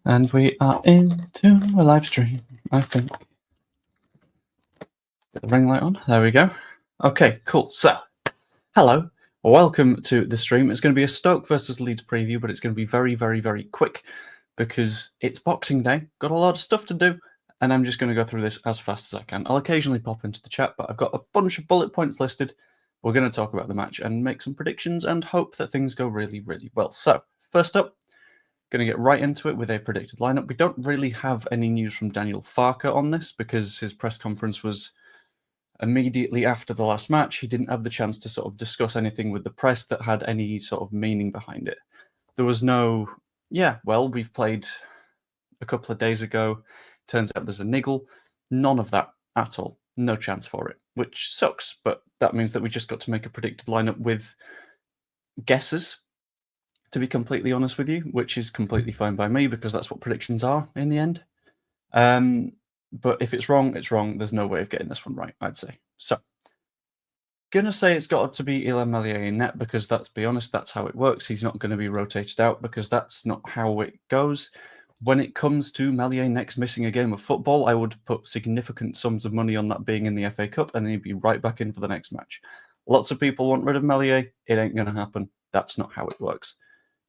And we are into a live stream, I think. Get the ring light on. There we go. Okay, cool. So, hello. Welcome to the stream. It's going to be a Stoke versus Leeds preview, but it's going to be very, very, very quick because it's Boxing Day. Got a lot of stuff to do, and I'm just going to go through this as fast as I can. I'll occasionally pop into the chat, but I've got a bunch of bullet points listed. We're going to talk about the match and make some predictions and hope that things go really, really well. So, first up, going to get right into it with a predicted lineup. We don't really have any news from Daniel Farke on this because his press conference was immediately after the last match. He didn't have the chance to sort of discuss anything with the press that had any sort of meaning behind it. There was no, well, we've played a couple of days ago. Turns out there's a niggle. None of that at all. No chance for it, which sucks. But that means that we just got to make a predicted lineup with guesses, to be completely honest with you, which is completely fine by me because that's what predictions are in the end. But if it's wrong, it's wrong. There's no way of getting this one right, I'd say. So, gonna say it's got to be Illan Meslier in net because let's be honest, that's how it works. He's not going to be rotated out because that's not how it goes. When it comes to Meslier next missing a game of football, I would put significant sums of money on that being in the FA Cup and then he'd be right back in for the next match. Lots of people want rid of Meslier. It ain't going to happen. That's not how it works.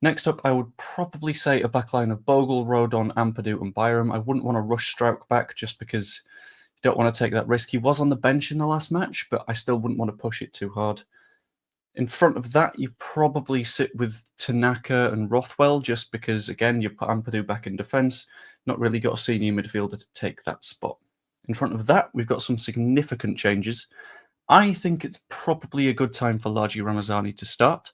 Next up, I would probably say a backline of Bogle, Rodon, Ampadu and Byram. I wouldn't want to rush Strauch back just because you don't want to take that risk. He was on the bench in the last match, but I still wouldn't want to push it too hard. In front of that, you probably sit with Tanaka and Rothwell just because, again, you put Ampadu back in defence. Not really got a senior midfielder to take that spot. In front of that, we've got some significant changes. I think it's probably a good time for Largi Ramazani to start,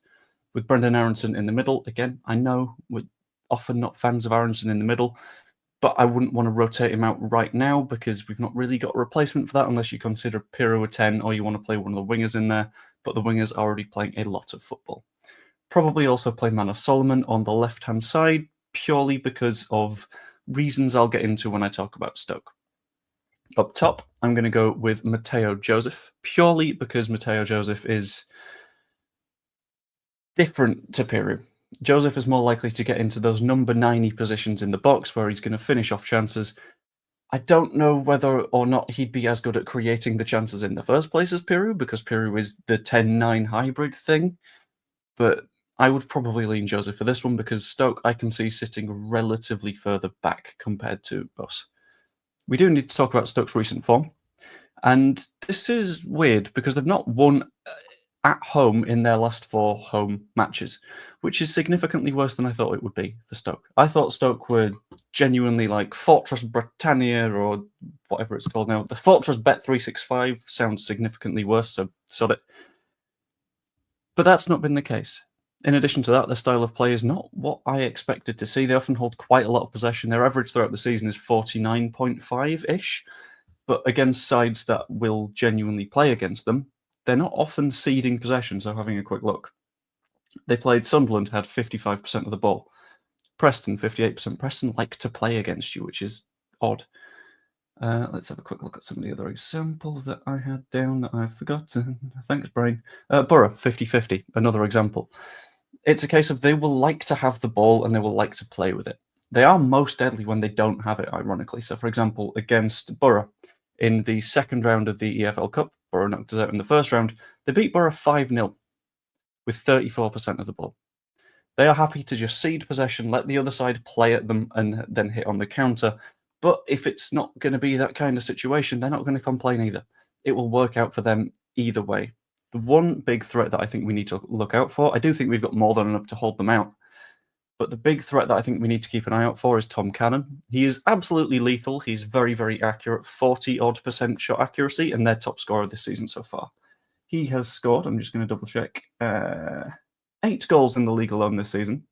with Brendan Aronson in the middle. Again, I know we're often not fans of Aronson in the middle, but I wouldn't want to rotate him out right now because we've not really got a replacement for that unless you consider Pirro a 10 or you want to play one of the wingers in there, but the wingers are already playing a lot of football. Probably also play Manor Solomon on the left-hand side, purely because of reasons I'll get into when I talk about Stoke. Up top, I'm going to go with Mateo Joseph, purely because Mateo Joseph is different to Pirro. Joseph is more likely to get into those number 90 positions in the box where he's going to finish off chances. I don't know whether or not he'd be as good at creating the chances in the first place as Pirro, because Pirro is the 10-9 hybrid thing. But I would probably lean Joseph for this one because Stoke I can see sitting relatively further back compared to us. We do need to talk about Stoke's recent form. And this is weird because they've not won at home in their last 4 home matches, which is significantly worse than I thought it would be for Stoke. I thought Stoke were genuinely like Fortress Britannia or whatever it's called now. The Fortress Bet365 sounds significantly worse, so sod it. But that's not been the case. In addition to that, their style of play is not what I expected to see. They often hold quite a lot of possession. Their average throughout the season is 49.5-ish, but against sides that will genuinely play against them, they're not often ceding possession, so having a quick look. They played Sunderland, had 55% of the ball. Preston, 58%. Preston like to play against you, which is odd. Let's have a quick look at some of the other examples that I had down that I've forgotten. Thanks, brain. Borough, 50-50, another example. It's a case of they will like to have the ball and they will like to play with it. They are most deadly when they don't have it, ironically. So, for example, against Borough in the second round of the EFL Cup, Borough knocked us out in the first round. They beat Borough 5-0 with 34% of the ball. They are happy to just cede possession, let the other side play at them, and then hit on the counter. But if it's not going to be that kind of situation, they're not going to complain either. It will work out for them either way. The one big threat that I think we need to look out for, I do think we've got more than enough to hold them out, but the big threat that I think we need to keep an eye out for is Tom Cannon. He is absolutely lethal. He's very, very accurate, 40-odd% shot accuracy, and their top scorer this season so far. He has scored, I'm just going to double check, 8 goals in the league alone this season.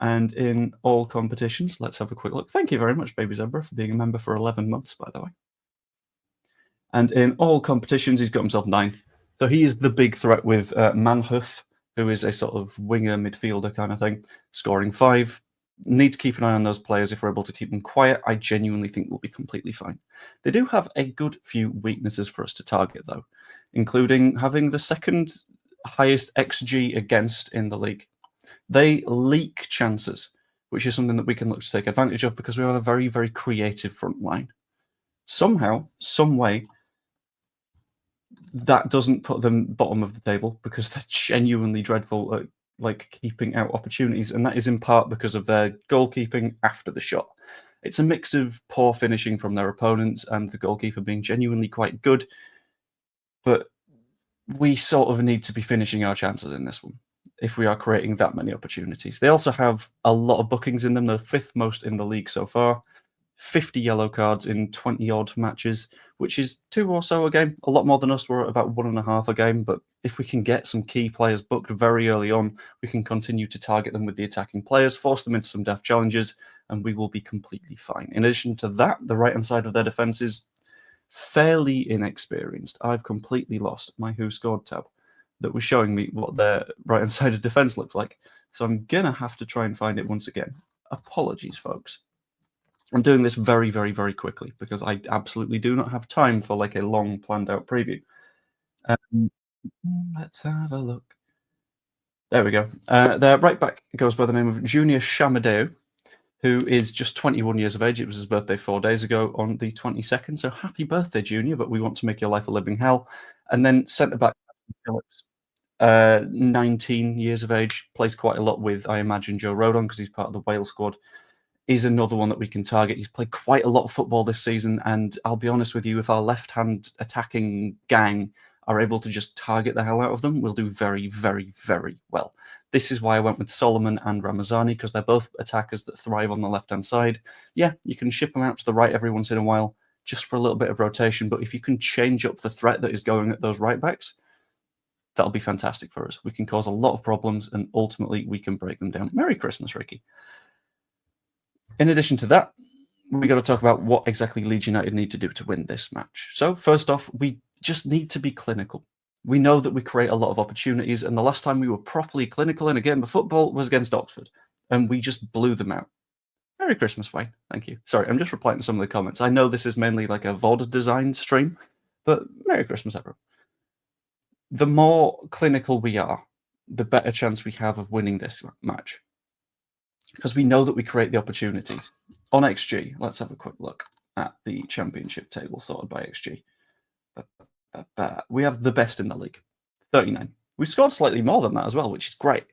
And in all competitions, let's have a quick look. Thank you very much, Baby Zebra, for being a member for 11 months, by the way. And in all competitions, he's got himself 9. So he is the big threat with Manhoef, who is a sort of winger midfielder kind of thing, scoring 5. Need to keep an eye on those players. If we're able to keep them quiet, I genuinely think we'll be completely fine. They do have a good few weaknesses for us to target, though, including having the second highest XG against in the league. They leak chances, which is something that we can look to take advantage of because we have a very, very creative front line. Somehow, some way, that doesn't put them bottom of the table because they're genuinely dreadful at keeping out opportunities, and that is in part because of their goalkeeping after the shot. It's a mix of poor finishing from their opponents and the goalkeeper being genuinely quite good, but we sort of need to be finishing our chances in this one if we are creating that many opportunities. They also have a lot of bookings in them. They're fifth most in the league so far. 50 yellow cards in 20-odd matches, which is 2 or so a game. A lot more than us. We're at about 1.5 a game, but if we can get some key players booked very early on, we can continue to target them with the attacking players, force them into some deft challenges, and we will be completely fine. In addition to that, the right-hand side of their defence is fairly inexperienced. I've completely lost my Who Scored tab that was showing me what their right-hand side of defence looks like. So I'm going to have to try and find it once again. Apologies, folks. I'm doing this very, very, very quickly because I absolutely do not have time for a long planned out preview. Let's have a look. There we go. Their right back goes by the name of Junior Shamadeu, who is just 21 years of age. It was his birthday 4 days ago on the 22nd. So happy birthday, Junior, but we want to make your life a living hell. And then centre back Phillips, 19 years of age, plays quite a lot with, I imagine, Joe Rodon because he's part of the Wales squad. Is another one that we can target. He's played quite a lot of football this season, and I'll be honest with you, if our left-hand attacking gang are able to just target the hell out of them, we'll do very, very, very well. This is why I went with Solomon and Ramazani, because they're both attackers that thrive on the left-hand side. Yeah, you can ship them out to the right every once in a while, just for a little bit of rotation, but if you can change up the threat that is going at those right-backs, that'll be fantastic for us. We can cause a lot of problems, and ultimately, we can break them down. Merry Christmas, Ricky. In addition to that, we got to talk about what exactly Leeds United need to do to win this match. So first off, we just need to be clinical. We know that we create a lot of opportunities, and the last time we were properly clinical in a game of football was against Oxford, and we just blew them out. Merry Christmas, Wayne. Thank you. Sorry, I'm just replying to some of the comments. I know this is mainly like a VOD design stream, but Merry Christmas, everyone. The more clinical we are, the better chance we have of winning this match. Because we know that we create the opportunities. On XG, let's have a quick look at the championship table sorted by XG. We have the best in the league, 39. We've scored slightly more than that as well, which is great.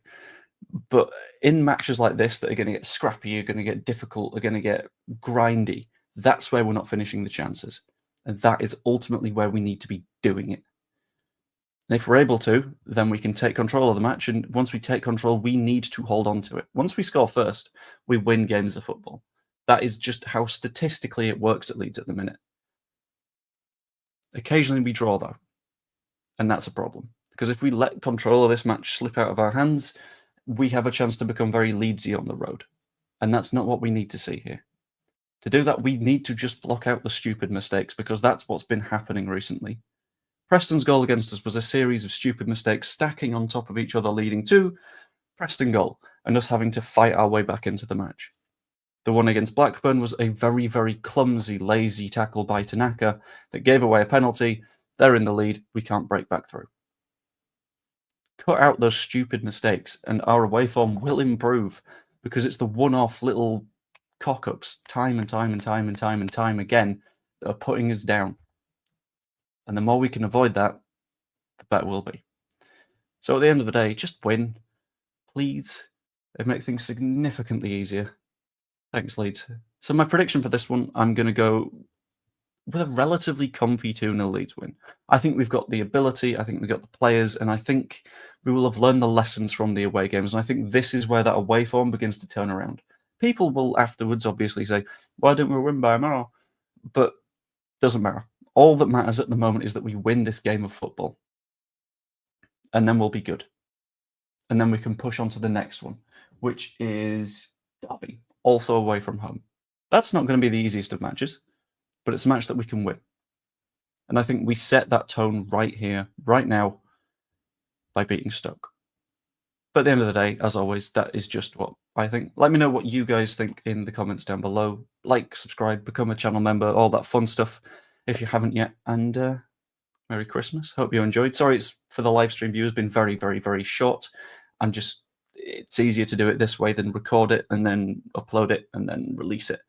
But in matches like this that are going to get scrappy, are going to get difficult, are going to get grindy, that's where we're not finishing the chances. And that is ultimately where we need to be doing it. And if we're able to, then we can take control of the match. And once we take control, we need to hold on to it. Once we score first, we win games of football. That is just how statistically it works at Leeds at the minute. Occasionally we draw, though. And that's a problem. Because if we let control of this match slip out of our hands, we have a chance to become very Leedsy on the road. And that's not what we need to see here. To do that, we need to just block out the stupid mistakes, because that's what's been happening recently. Preston's goal against us was a series of stupid mistakes stacking on top of each other, leading to Preston goal, and us having to fight our way back into the match. The one against Blackburn was a very, very clumsy, lazy tackle by Tanaka that gave away a penalty. They're in the lead. We can't break back through. Cut out those stupid mistakes, and our away form will improve, because it's the one-off little cock-ups time and time again that are putting us down. And the more we can avoid that, the better we'll be. So at the end of the day, just win, please. It'd make things significantly easier. Thanks, Leeds. So my prediction for this one, I'm going to go with a relatively comfy 2-0 Leeds win. I think we've got the ability, I think we've got the players, and I think we will have learned the lessons from the away games. And I think this is where that away form begins to turn around. People will afterwards obviously say, why didn't we win by more? But it doesn't matter. All that matters at the moment is that we win this game of football. And then we'll be good. And then we can push on to the next one, which is Derby, also away from home. That's not going to be the easiest of matches, but it's a match that we can win. And I think we set that tone right here, right now, by beating Stoke. But at the end of the day, as always, that is just what I think. Let me know what you guys think in the comments down below. Like, subscribe, become a channel member, all that fun stuff if you haven't yet. And Merry Christmas. Hope you enjoyed. Sorry, it's for the live stream viewers, been very, very, very short. it's easier to do it this way than record it and then upload it and then release it.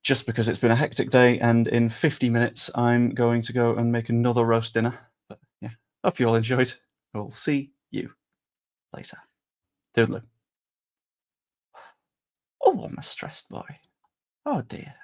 Just because it's been a hectic day, and in 50 minutes I'm going to go and make another roast dinner. But yeah, hope you all enjoyed. I will see you later. Toodaloo. Oh, I'm a stressed boy. Oh dear.